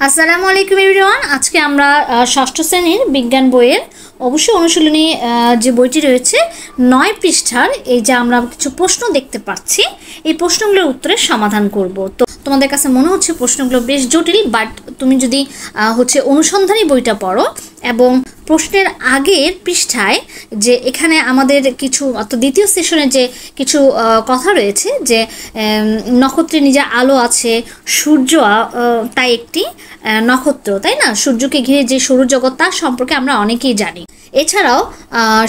আসসালামু আলাইকুম এভরিওয়ান। আজকে আমরা ষষ্ঠ শ্রেণীর বিজ্ঞান বইয়ের অবশ্যই অনুশীলনী যে বইটি রয়েছে 9 পৃষ্ঠার এই যে আমরা কিছু প্রশ্ন দেখতে পাচ্ছি, এই প্রশ্নগুলোর উত্তরের সমাধান করব। তো তোমাদের কাছে মনে হচ্ছে প্রশ্নগুলো বেশ জটিল, বাট তুমি যদি অনুসন্ধানী বইটা পড়ো এবং প্রশ্নের আগের পৃষ্ঠায় যে এখানে আমাদের কিছু দ্বিতীয় সেশনে যে কিছু কথা রয়েছে যে নক্ষত্রের নিজে আলো আছে, সূর্য তাই একটি নক্ষত্র, তাই না? সূর্যকে ঘিরে যে সৌরজগৎ তার সম্পর্কে আমরা অনেকেই জানি। এছাড়াও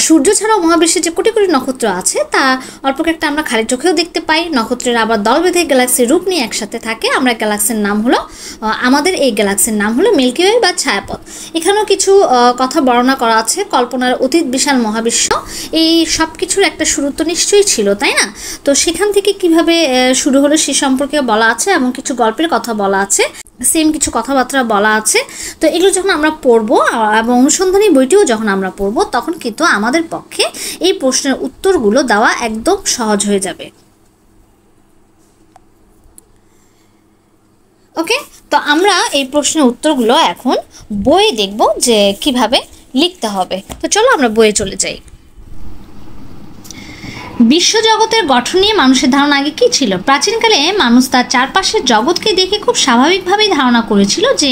সূর্য ছাড়াও মহাবিশ্বে যে কোটি কোটি নক্ষত্র আছে তা অল্প একটা আমরা খালি চোখেও দেখতে পাই। নক্ষত্রের আবার দল বেঁধে গ্যালাক্সির রূপ নিয়ে একসাথে থাকে। আমরা গ্যালাক্সির নাম হলো আমাদের এই গ্যালাক্সির নাম হলো মিল্কি ওয়ে বা ছায়াপথ। এখানেও কিছু কথা বর্ণনা করা আছে। কল্পনার অতীত বিশাল মহাবিশ্ব, এই সব কিছুর একটা শুরু তো নিশ্চয়ই ছিল, তাই না? তো সেখান থেকে কিভাবে শুরু হলো সে সম্পর্কে বলা আছে এবং কিছু গল্পের কথা বলা আছে, সেম কিছু কথাবার্তা বলা আছে। তো এগুলো যখন আমরা পড়বো এবং অনুসন্ধানী বইটিও যখন আমরা পড়বো তখন কিন্তু আমাদের পক্ষে এই প্রশ্নের উত্তরগুলো দেওয়া একদম সহজ হয়ে যাবে। ওকে, তো আমরা এই প্রশ্নের উত্তরগুলো এখন বই দেখব যে কিভাবে লিখতে হবে। তো চলো আমরা বইয়ে চলে যাই। বিশ্বজগতের গঠন নিয়ে মানুষের ধারণা আগে কী ছিল? প্রাচীনকালে মানুষ তার চারপাশের জগৎকে দেখে খুব স্বাভাবিকভাবেই ধারণা করেছিল যে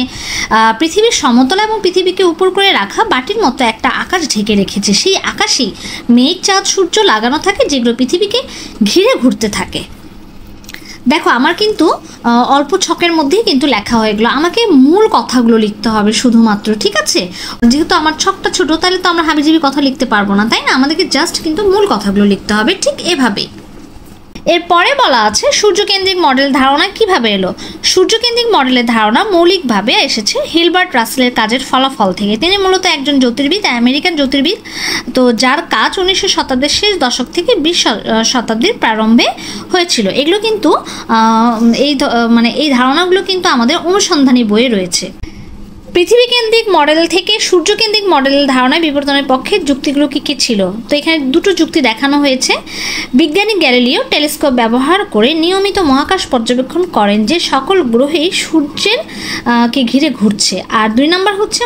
পৃথিবীর সমতল এবং পৃথিবীকে উপর করে রাখা বাটির মতো একটা আকাশ ঢেকে রেখেছে। সেই আকাশেই মেঘ, চাঁদ, সূর্য লাগানো থাকে, যেগুলো পৃথিবীকে ঘিরে ঘুরতে থাকে। দেখো, আমার কিন্তু অল্প ছকের মধ্যেই কিন্তু লেখা হয়ে গেলো। আমাকে মূল কথাগুলো লিখতে হবে শুধুমাত্র, ঠিক আছে? যেহেতু আমার ছকটা ছোটো, তাহলে তো আমরা হাবিজাবি কথা লিখতে পারবো না, তাই না? আমাদেরকে জাস্ট কিন্তু মূল কথাগুলো লিখতে হবে, ঠিক এভাবেই। এরপরে বলা আছে সূর্যকেন্দ্রিক মডেল ধারণা কিভাবে এলো। সূর্যকেন্দ্রিক মডেলের ধারণা মৌলিকভাবে এসেছে হিলবার্ট রাসেলের কাজের ফলাফল থেকে। তিনি মূলত একজন জ্যোতির্বিদ, আমেরিকান জ্যোতির্বিদ, তো যার কাজ 1900 শতাব্দীর শেষ দশক থেকে 20 শতাব্দীর প্রারম্ভে হয়েছিল। এগুলো কিন্তু এই ধারণাগুলো কিন্তু আমাদের অনুসন্ধানী বইয়ে রয়েছে। পৃথিবীকেন্দ্রিক মডেল থেকে সূর্যকেন্দ্রিক মডেলের ধারণায় বিবর্তনের পক্ষে যুক্তিগুলো কী কী ছিল? তো এখানে দুটো যুক্তি দেখানো হয়েছে। বিজ্ঞানী গ্যালিলিও টেলিস্কোপ ব্যবহার করে নিয়মিত মহাকাশ পর্যবেক্ষণ করেন যে সকল গ্রহেই সূর্যের কে ঘিরে ঘুরছে। আর 2 নম্বর হচ্ছে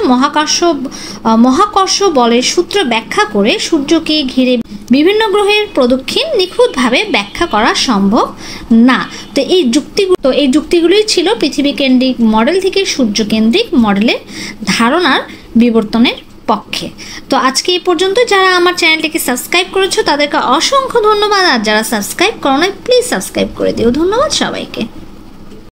মহাকর্ষ বলের সূত্র ব্যাখ্যা করে সূর্যকে ঘিরে বিভিন্ন গ্রহের প্রদক্ষিণ নিখুঁতভাবে ব্যাখ্যা করা সম্ভব না। তো এই যুক্তিগুলোই ছিল পৃথিবীকেন্দ্রিক মডেল থেকে সূর্যকেন্দ্রিক মডেলের ধারণার বিবর্তনের পক্ষে। তো আজকে এই পর্যন্ত। যারা আমার চ্যানেলটিকে সাবস্ক্রাইব করেছো তাদেরকে অসংখ্য ধন্যবাদ, আর যারা সাবস্ক্রাইব করো না প্লিজ সাবস্ক্রাইব করে দিও। ধন্যবাদ সবাইকে।